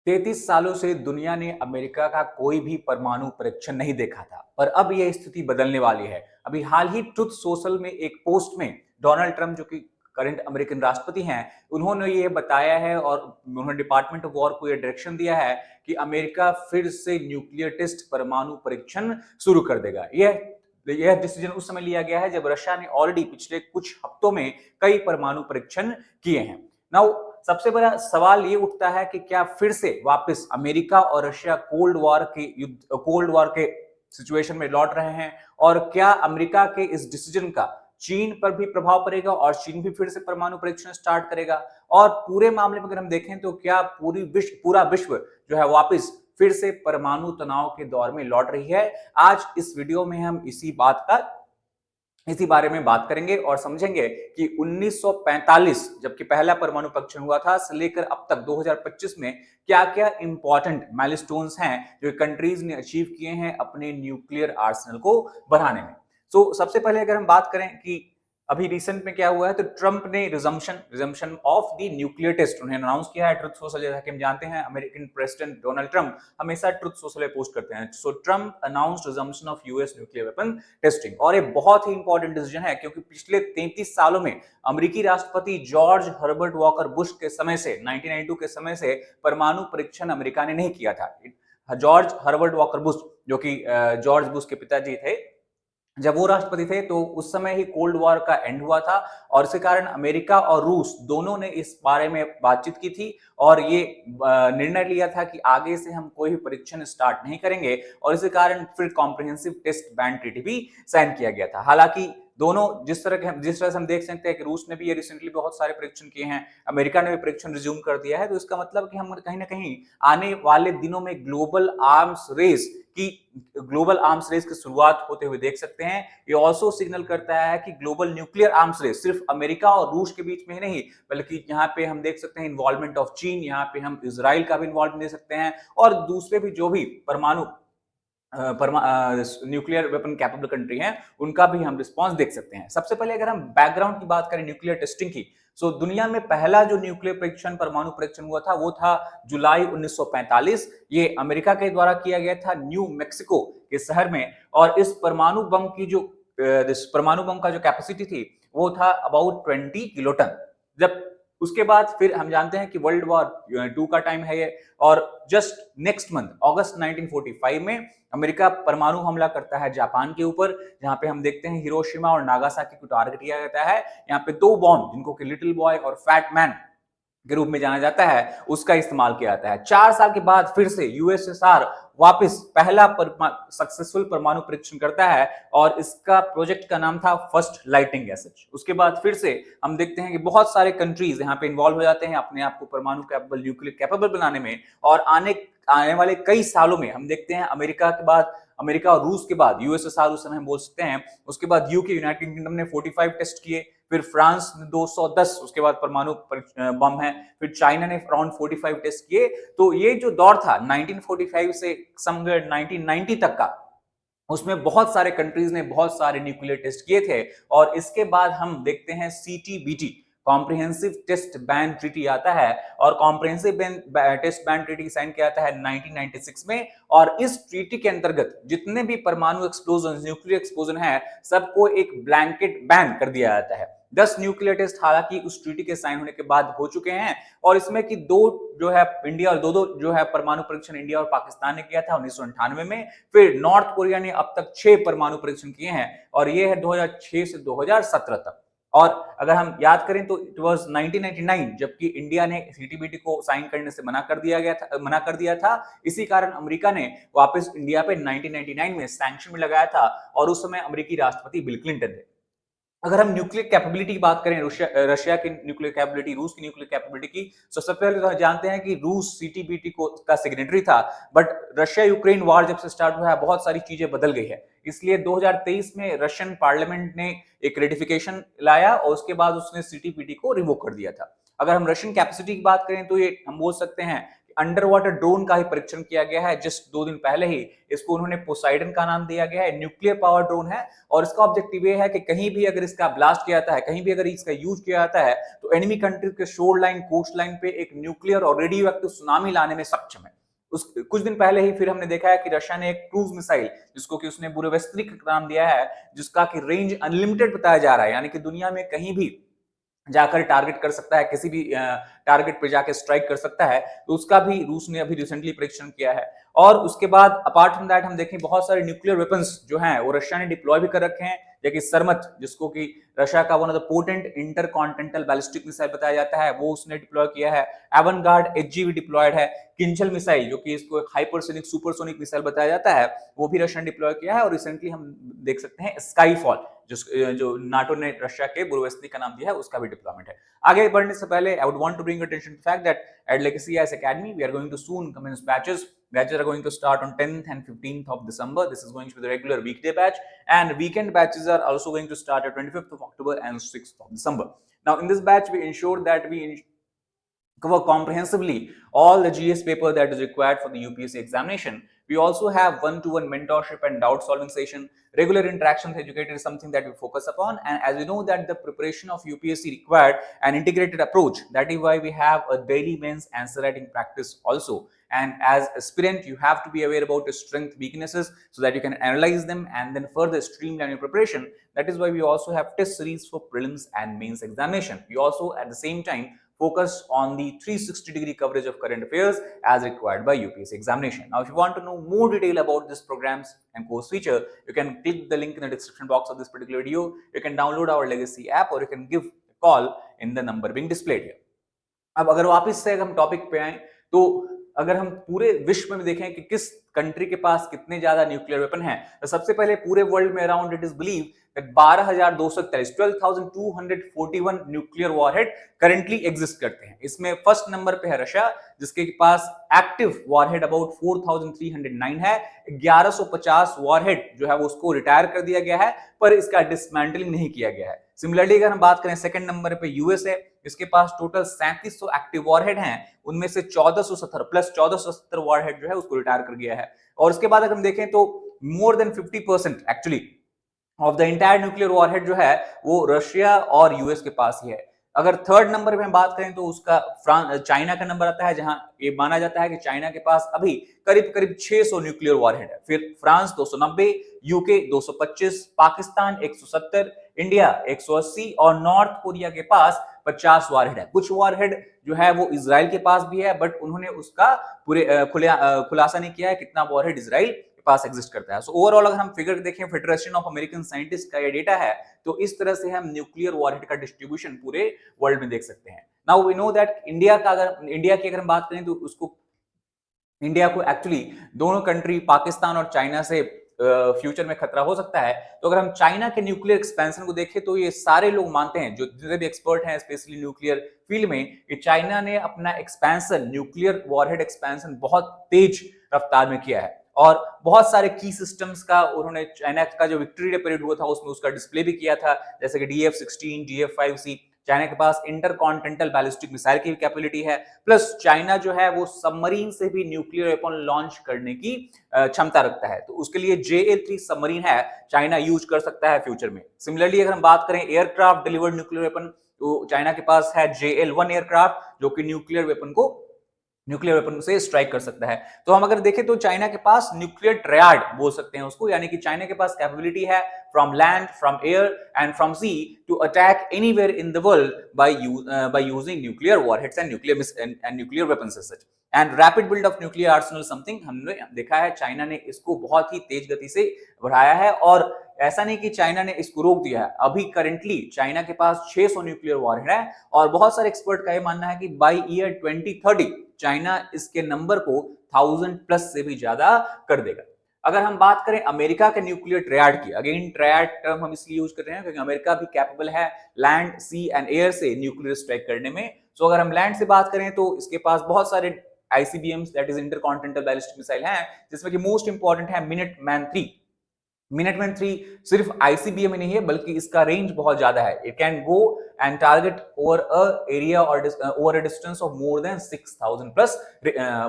33 सालों से दुनिया ने अमेरिका का कोई भी परमाणु परीक्षण नहीं देखा था, पर अब यह स्थिति बदलने वाली है। अभी हाल ही ट्रुथ सोशल में एक पोस्ट में डोनाल्ड ट्रंप, जो कि करंट अमेरिकन राष्ट्रपति हैं, उन्होंने ये बताया है और उन्होंने डिपार्टमेंट ऑफ वॉर को यह डायरेक्शन दिया है कि अमेरिका फिर से न्यूक्लियर टेस्ट परमाणु परीक्षण शुरू कर देगा। यह डिसीजन उस समय लिया गया है जब रशिया ने ऑलरेडी पिछले कुछ हफ्तों में कई परमाणु परीक्षण किए हैं। नाउ सबसे बड़ा सवाल ये उठता है कि क्या फिर से वापस अमेरिका और रशिया कोल्ड वॉर के सिचुएशन में लौट रहे हैं, और क्या अमेरिका के इस डिसीजन का चीन पर भी प्रभाव पड़ेगा और चीन भी फिर से परमाणु परीक्षण स्टार्ट करेगा। और पूरे मामले में अगर हम देखें तो क्या पूरा विश्व जो है वापस फिर से परमाणु तनाव के दौर में लौट रही है। आज इस वीडियो में हम इसी बारे में बात करेंगे और समझेंगे कि 1945 जबकि पहला परमाणु परीक्षण हुआ था से लेकर अब तक 2025 में क्या-क्या इंपॉर्टेंट माइलस्टोन्स हैं जो कंट्रीज ने अचीव किए हैं अपने न्यूक्लियर आर्सेनल को बढ़ाने में। सबसे पहले अगर हम बात करें कि अभी रिसेंट में क्या हुआ है, तो ट्रंप ने resumption of the nuclear test उन्हें अनाउंस किया है। ट्रुथ सोशल, जैसा कि हम जानते हैं, अमेरिकन प्रेसिडेंट डोनाल्ड ट्रंप हमेशा ट्रुथ सोशल पे पोस्ट करते हैं। So Trump announced resumption of US nuclear weapon testing, और ये बहुत ही इंपॉर्टेंट डिसीजन है क्योंकि पिछले 33 सालों में अमेरिकी राष्ट्रपति जॉर्ज हर्बर्ट वॉकर बुश के समय से 1992 के समय से परमाणु परीक्षण अमेरिका ने नहीं किया था। जॉर्ज हर्बर्ट वॉकर बुश, जो कि जॉर्ज बुश के पिताजी थे, जब वो राष्ट्रपति थे तो उस समय ही कोल्ड वॉर का एंड हुआ था, और इसी कारण अमेरिका और रूस दोनों ने इस बारे में बातचीत की थी और ये निर्णय लिया था कि आगे से हम कोई भी परीक्षण स्टार्ट नहीं करेंगे, और इसी कारण फिर कॉम्प्रिहेंसिव टेस्ट बैन ट्रीटी भी साइन किया गया था। हालांकि दोनों जिस तरह से हम देख सकते हैं कि रूस ने भी ये रिसेंटली बहुत सारे परीक्षण किए हैं, अमेरिका ने भी परीक्षण रिज्यूम कर दिया है, तो इसका मतलब कि हम कहीं ना कहीं आने वाले दिनों में ग्लोबल आर्म्स रेस की शुरुआत होते हुए देख सकते हैं। ये ऑल्सो सिग्नल करता है कि ग्लोबल न्यूक्लियर आर्म्स रेस सिर्फ अमेरिका और रूस के बीच में ही नहीं, बल्कि यहाँ पे हम देख सकते हैं इन्वॉल्वमेंट ऑफ चीन, यहाँ पे हम इजराइल का भी इन्वॉल्वमेंट दे सकते हैं, और दूसरे भी जो भी न्यूक्लियर वेपन कैपेबल कंट्री हैं उनका भी हम रिस्पांस देख सकते हैं। सबसे पहले अगर हम बैकग्राउंड की बात करें न्यूक्लियर टेस्टिंग की, दुनिया में पहला जो न्यूक्लियर परीक्षण परमाणु परीक्षण हुआ था वो था जुलाई 1945। ये अमेरिका के द्वारा किया गया था न्यू मैक्सिको के शहर में, और इस परमाणु बम का जो कैपेसिटी थी वो था अबाउट 20 किलोटन। जब उसके बाद फिर हम जानते हैं कि वर्ल्ड वॉर 2 का टाइम है ये, और जस्ट नेक्स्ट मंथ अगस्त 1945 में अमेरिका परमाणु हमला करता है जापान के ऊपर, जहां पे हम देखते हैं हिरोशिमा और नागासाकी को टारगेट किया जाता है। यहाँ पे दो बॉम्ब, जिनको कि लिटिल बॉय और फैट मैन के रूप में जाना जाता है, उसका इस्तेमाल किया जाता है। 4 साल के बाद फिर से यूएसएसआर वापस पहला सक्सेसफुल परमाणु परीक्षण करता है, और इसका प्रोजेक्ट का नाम था फर्स्ट लाइटिंग एसएच। उसके बाद फिर से हम देखते हैं कि बहुत सारे कंट्रीज यहाँ पे इन्वॉल्व हो जाते हैं अपने आप को परमाणु कैपेबल, न्यूक्लियर कैपेबल बनाने में, और आने वाले कई सालों में हम देखते हैं अमेरिका और रूस के बाद यूएसएसआर उस समय हम बोल सकते हैं, उसके बाद यूके यूनाइटेड किंगडम ने 45 टेस्ट किए, फिर फ्रांस ने 210 उसके बाद परमाणु बम है, फिर चाइना ने अराउंड 45 टेस्ट किए। तो ये जो दौर था 1945 से समवेयर 1990 तक का, उसमें बहुत सारे कंट्रीज ने बहुत सारे न्यूक्लियर टेस्ट किए थे, और इसके बाद हम देखते हैं CTBT, comprehensive test ban treaty आता है, और comprehensive test ban treaty sign किया जाता है 1996 में, और इस ट्रीटी के अंतर्गत जितने भी परमाणु एक्सप्लोजन, न्यूक्लियर एक्सप्लोजन है, सबको एक ब्लैंकेट बैन कर दिया जाता है। 10 न्यूक्लियर टेस्ट हालांकि उस ट्रीटी के साइन होने के बाद हो चुके हैं, और इसमें कि दो जो है इंडिया, और दो जो है परमाणु परीक्षण इंडिया और पाकिस्तान ने किया था 1998 में। फिर नॉर्थ कोरिया ने अब तक 6 परमाणु परीक्षण किए हैं, और ये है 2006 से 2017 तक। और अगर हम याद करें तो इट वाज 1999 जबकि इंडिया ने सीटीबीटी को साइन करने से मना कर दिया था। इसी कारण अमेरिका ने वापस इंडिया पे 1999 में सैंक्शन में लगाया था, और उस समय अमेरिकी राष्ट्रपति बिल क्लिंटन थे। अगर हम न्यूक्लियर कैपेबिलिटी की बात करें, रशिया की न्यूक्लियर कैपेबिलिटी, रूस की न्यूक्लियर कैपेबिलिटी की, तो सबसे पहले तो हम जानते हैं कि रूस सीटीबीटी का सिग्नेटरी था, बट रशिया यूक्रेन वॉर जब से स्टार्ट हुआ है बहुत सारी चीजें बदल गई है। इसलिए 2023 में रशियन पार्लियामेंट ने एक रेटिफिकेशन लाया, और उसके बाद उसने सीटीबीटी को रिवोक कर दिया था। अगर हम रशियन कैपेसिटी की बात करें तो ये हम बोल सकते हैं कि अंडर वाटर ड्रोन का ही परीक्षण किया गया है जस्ट 2 दिन पहले ही। इसको उन्होंने पोसाइडन का नाम दिया गया है, न्यूक्लियर पावर ड्रोन है और इसका ऑब्जेक्टिव ये है कि कहीं भी अगर इसका ब्लास्ट किया जाता है, कहीं भी अगर इसका यूज किया जाता है तो एनिमी कंट्री के शोर लाइन, कोस्ट लाइन पे एक न्यूक्लियर और रेडियो एक्टिव सुनामी लाने में सक्षम है। कुछ दिन पहले ही फिर हमने देखा है कि रशिया ने एक क्रूज मिसाइल, जिसको कि उसने बुरेवेस्त्रिक नाम दिया है, जिसका कि रेंज अनलिमिटेड बताया जा रहा है, यानी कि दुनिया में कहीं भी जाकर टारगेट कर सकता है, किसी भी टारगेट पे जाकर स्ट्राइक कर सकता है। तो उसका भी रूस ने अभी रिसेंटली परीक्षण किया है। और उसके बाद अपार्ट फ्रॉम दैट हम देखें बहुत सारे न्यूक्लियर वेपन्स जो हैं वो रशिया ने डिप्लॉय भी कर रखे हैं, जैसे सरमत, जिसको कि रशिया का one of the potent intercontinental ballistic missile बताया जाता है, वो उसने डिप्लॉय किया है। एवनगार्ड एचजीवी डिप्लॉयड है। किंजल मिसाइल, जो कि इसको एक हाइपरसोनिक सुपरसोनिक मिसाइल बताया जाता है, वो भी रशिया ने डिप्लॉय किया है। और रिसेंटली हम देख सकते हैं स्काईफॉल, जो नाटो ने रशिया के बुरेवेस्त्रिक का नाम दिया है, उसका भी डिप्लॉयमेंट है। आगे बढ़ने से पहले I would want to bring attention to fact that at Legacy IAS Academy we are going to soon commence batches. Batches are going to start on 10th and 15th of December. This is going to be the regular weekday batch, and weekend batches are also going to start at 25th of October and 6th of December. Now in this batch we ensure that we cover comprehensively all the GS paper that is required for the UPSC examination. We also have one-to-one mentorship and doubt solving session. Regular interaction with educators is something that we focus upon, and as we know that the preparation of UPSC required an integrated approach. That is why we have a daily mains answer writing practice also. And as aspirant, you have to be aware about your strength, weaknesses, so that you can analyze them and then further streamline your preparation. That is why we also have test series for prelims and mains examination. We also at the same time focus on the 360-degree coverage of current affairs as required by UPSC examination. Now, if you want to know more detail about this programs and course feature, you can click the link in the description box of this particular video. You can download our Legacy app or you can give a call in the number being displayed here. अब अगर वापस से हम topic पे आए तो अगर हम पूरे विश्व में देखें कि किस कंट्री के पास कितने ज्यादा न्यूक्लियर वेपन हैं, तो सबसे पहले पूरे वर्ल्ड में around it is believe that 12,241 nuclear warhead currently exist करते हैं। इसमें फर्स्ट नंबर पे है रशिया, जिसके पास एक्टिव वॉरहेड अबाउट 4,309 है। 1150 वॉरहेड जो है वो उसको रिटायर कर दिया गया है, पर इसका डिसमेंटलिंग नहीं किया गया है। सिमिलरली अगर हम बात करें सेकंड नंबर पे यूएस है, इसके पास टोटल 3700 एक्टिव वॉरहेड हैं, उनमें से 1470 प्लस 1470 वॉरहेड जो है उसको रिटायर कर गया है। और उसके बाद अगर हम देखें तो more than 50% actually of the entire nuclear warhead जो है वो रशिया और यूएस के पास ही है। अगर थर्ड नंबर पे हम बात करें तो उसका चाइना का नंबर आता है, जहां ये माना जाता है कि चाइना के पास अभी करीब करीब 600 न्यूक्लियर वॉरहेड है। फिर फ्रांस 290, यूके 225, पाकिस्तान 170, इंडिया 180 और नॉर्थ कोरिया के पास 50 वॉरहेड है। कुछ वॉरहेड जो है वो इजराइल के पास भी है, बट उन्होंने उसका पूरे खुलासा नहीं किया है कितना वॉरहेड इजराइल के पास एग्जिस्ट करता है। सो ओवरऑल अगर हम फिगर देखें फेडरेशन ऑफ अमेरिकन साइंटिस्ट का ये डेटा है, तो इस तरह से हम न्यूक्लियर वॉरहेड का डिस्ट्रीब्यूशन पूरे वर्ल्ड में देख सकते हैं। Now we know that India की अगर हम बात करें तो उसको इंडिया को एक्चुअली दोनों कंट्री पाकिस्तान और चाइना से फ्यूचर में खतरा हो सकता है। तो अगर हम चाइना के न्यूक्लियर एक्सपेंशन को देखें तो ये सारे लोग मानते हैं, जो जितने भी एक्सपर्ट हैं स्पेशली न्यूक्लियर फील्ड में, कि चाइना ने अपना एक्सपेंशन, न्यूक्लियर वॉरहेड एक्सपेंशन बहुत तेज रफ्तार में किया है। और बहुत सारे की सिस्टम्स का उन्होंने, चाइना का जो विक्ट्री डे परेड हुआ था उसमें उसका डिस्प्ले भी किया था, जैसे कि DF-16, DF-5C। चाइना के पास इंटरकॉन्टिनेंटल बैलिस्टिक मिसाइल की कैपेबिलिटी है, प्लस चाइना जो है वो सबमरीन से भी न्यूक्लियर वेपन लॉन्च करने की क्षमता रखता है। तो उसके लिए JL-3 सबमरीन है, चाइना यूज कर सकता है फ्यूचर में। सिमिलरली अगर हम बात करें एयरक्राफ्ट डिलीवर्ड न्यूक्लियर वेपन, तो चाइना के पास है JL-1 एयरक्राफ्ट, जो कि न्यूक्लियर वेपन से स्ट्राइक कर सकता है। तो हम अगर देखें तो चाइना के पास न्यूक्लियर ट्रायड बोल सकते हैं उसको, यानी कि चाइना के पास कैपेबिलिटी है from land, from air and from sea to attack anywhere in the world by using nuclear warheads and nuclear weapons as such. And rapid build of nuclear arsenal something हमने देखा है China ने इसको बहुत ही तेज गति से बढ़ाया है। और ऐसा नहीं कि चाइना ने इसको रोक दिया है, अभी करंटली चाइना के पास 600 न्यूक्लियर वॉरहेड है और बहुत सारे एक्सपर्ट का यह मानना है कि बाय ईयर 2030 चाइना इसके नंबर को 1000 प्लस से भी ज्यादा कर देगा। अगर हम बात करें अमेरिका के न्यूक्लियर ट्रायड की, अगेन ट्रायड टर्म हम इसलिए यूज कर रहे हैं क्योंकि अमेरिका भी कैपेबल है लैंड, सी एंड एयर से न्यूक्लियर स्ट्राइक करने में। सो अगर हम लैंड से बात करें तो इसके पास बहुत सारे ICBMs that is intercontinental ballistic missile हैं, जिसमें कि मोस्ट इंपॉर्टेंट है मिनट मैन 3। मिनटमैन 3 सिर्फ आईसीबीएम में नहीं है, बल्कि इसका रेंज बहुत ज्यादा है। It can go and target over a area और over a distance of more than 6000 plus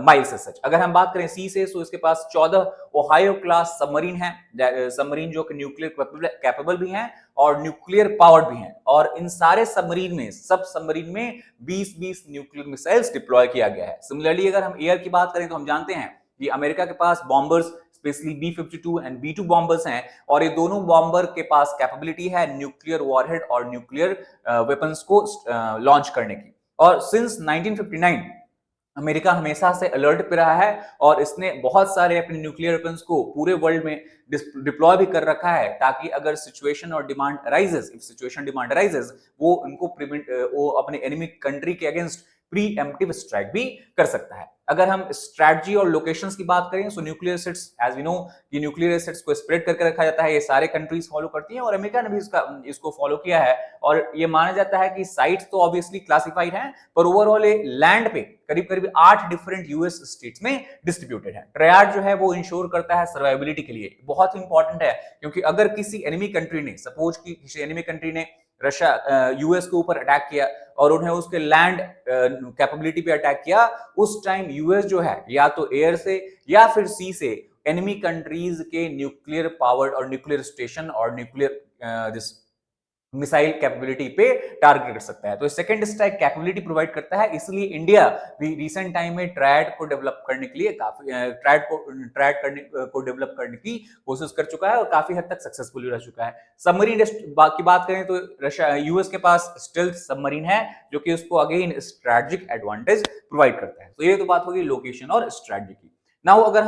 miles as such. अगर हम बात करें सी से, तो इसके पास 14 ओहायो क्लास सबमरीन है, सबमरीन जो कि न्यूक्लियर कैपेबल भी हैं और न्यूक्लियर पावर्ड भी हैं। और इन सारे सबमरीन में, सब सबमरीन में 20-20 न्यूक्लियर मिसाइल्स डिप्लॉय किया गया है। सिमिलरली अगर हम एयर की बात करें, तो हम जानते हैं कि अमेरिका के पास bombers specially B-52 and B-2 bombers हैं, और ये दोनों बॉम्बर के पास कैपेबिलिटी है न्यूक्लियर वॉरहेड और न्यूक्लियर वेपन्स को लॉन्च करने की। और सिंस 1959 अमेरिका हमेशा से अलर्ट पे रहा है, और इसने बहुत सारे अपने न्यूक्लियर वेपन्स को पूरे वर्ल्ड में डिप्लॉय भी कर रखा है, ताकि अगर सिचुएशन और demand arises, if situation demand arises, वो उनको वो अपने एनिमी कंट्री के अगेंस्ट प्री एम्प्टिव स्ट्राइक भी कर सकता है। अगर हम स्ट्रैटेजी और लोकेशंस की बात करें, so nuclear assets, as we know, ये न्यूक्लियर एसेट्स को स्प्रेड करके रखा जाता है, ये सारे कंट्रीज फॉलो करती हैं, और अमेरिका ने भी इसको फॉलो किया है। और ये माना जाता है कि साइट्स तो ऑब्वियसली क्लासिफाइड हैं, पर ओवरऑल ये लैंड पे करीब करीब 8 डिफरेंट यूएस स्टेट्स में डिस्ट्रीब्यूटेड है। ट्रायड जो है वो इंश्योर करता है सर्वाइबिलिटी के लिए, बहुत इंपॉर्टेंट है, क्योंकि अगर किसी एनिमी कंट्री ने, सपोज कि किसी एनिमी कंट्री ने रशिया यूएस के ऊपर अटैक किया और उन्हें उसके लैंड कैपेबिलिटी पे अटैक किया, उस टाइम यूएस जो है या तो एयर से या फिर सी से एनिमी कंट्रीज के न्यूक्लियर पावर्ड और न्यूक्लियर स्टेशन और न्यूक्लियर दिस मिसाइल कैपेबिलिटी पे टारगेट कर सकता है। तो सेकंड स्ट्राइक कैपेबिलिटी प्रोवाइड करता है, इसलिए इंडिया भी रिसेंट टाइम में ट्रायड को डेवलप करने के लिए काफी ट्रायड को डेवलप करने की कोशिश कर चुका है, और काफी हद तक सक्सेसफुल रह चुका है। सबमरीन की बात करें तो रशिया यूएस के पास स्टेल्थ सबमरीन है, जो कि उसको अगेन स्ट्रेटेजिक एडवांटेज प्रोवाइड करता है। तो ये तो बात होगी लोकेशन और स्ट्रेटजी की। नाउ अगर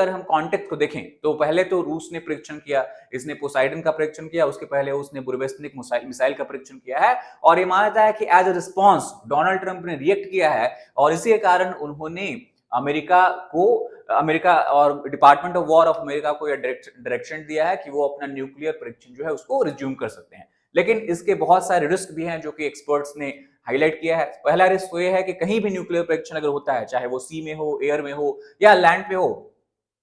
हम कॉन्टेक्स्ट को देखें, तो पहले तो रूस ने परीक्षण किया, इसने पोसाइडन का परीक्षण किया, उसके पहले उसने बुरवेस्टनिक मिसाइल का परीक्षण किया है, और ये माना जाता है कि as a response Donald Trump ने रिएक्ट किया है, और इसी के कारण उन्होंने अमेरिका और department of war of America को यह डायरेक्शन दिया है कि वो अपना न्यूक्लियर परीक्षण जो है उसको रिज्यूम कर सकते हैं। लेकिन इसके बहुत सारे रिस्क भी हैं, जो कि एक्सपर्ट्स ने हाईलाइट किया है। पहला रिस्क तो यह है कि कहीं भी न्यूक्लियर परीक्षण अगर होता है, चाहे वो सी में हो, एयर में हो या लैंड पे हो,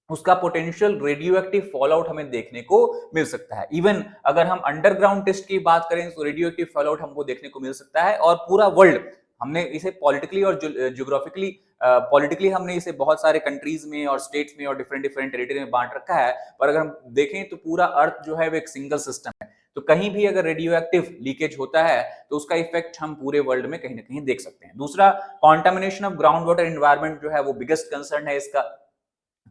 उसका potential radio active fall out हमें देखने को मिल सकता है। इवन अगर हम अंडरग्राउंड टेस्ट की बात करें, तो रेडियो एक्टिव फॉल आउट हमको देखने को मिल सकता है। और पूरा वर्ल्ड, हमने इसे पॉलिटिकली और पॉलिटिकली हमने इसे बहुत सारे कंट्रीज में और स्टेट्स में और डिफरेंट डिफरेंट टेरिटरी में बांट रखा है, पर अगर हम देखें तो पूरा अर्थ जो है वो एक सिंगल सिस्टम है। तो कहीं भी अगर रेडियो एक्टिव लीकेज होता है, तो उसका इफेक्ट हम पूरे वर्ल्ड में कहीं ना कहीं देख सकते हैं। दूसरा, contamination of ground water environment जो है वो बिगेस्ट कंसर्न है इसका।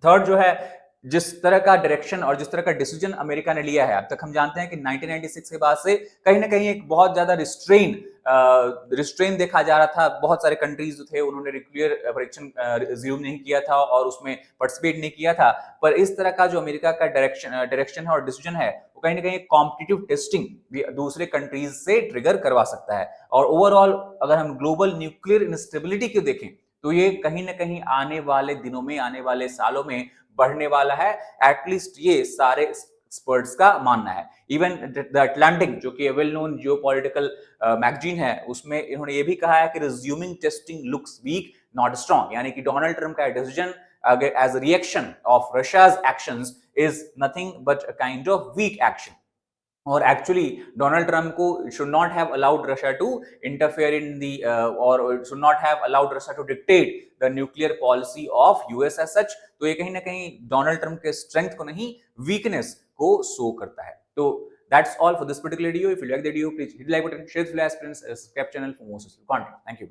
थर्ड जो है, जिस तरह का डायरेक्शन और जिस तरह का डिसीजन अमेरिका ने लिया है, अब तक हम जानते हैं कि 1996 के बाद से कहीं ना कहीं एक बहुत ज्यादा रिस्ट्रेन देखा जा रहा था। बहुत सारे कंट्रीज जो थे उन्होंने न्यूक्लियर परीक्षण रिज्यूम नहीं किया था और उसमें पार्टिसिपेट नहीं किया था। पर इस तरह का जो अमेरिका का डायरेक्शन है और डिसीजन है, वो कहीं ना कहीं कॉम्पिटिटिव टेस्टिंग भी दूसरे कंट्रीज से ट्रिगर करवा सकता है। और ओवरऑल अगर हम ग्लोबल न्यूक्लियर इंस्टेबिलिटी को देखें, तो ये कहीं ना कहीं आने वाले दिनों में, आने वाले सालों में बढ़ने वाला है। एटलीस्ट ये सारे एक्सपर्ट्स का मानना है। इवन द अटलांटिक, जो कि वेल नोन जियोपॉलिटिकल मैगजीन है, उसमें इन्होंने ये भी कहा है कि resuming testing looks weak not strong, यानी कि डोनाल्ड ट्रंप का decision as reaction of Russia's actions is nothing but a kind of weak action. और एक्चुअली डोनाल्ड ट्रंप को should not have allowed Russia to interfere in the or should not have allowed Russia to dictate the nuclear policy of US as such। तो ये कहीं ना कहीं Donald Trump के strength को नहीं, वीकनेस को शो करता है। तो that's all for this particular video. If you like the video, please hit the like button, share with your friends, subscribe channel for more such content. Thank you.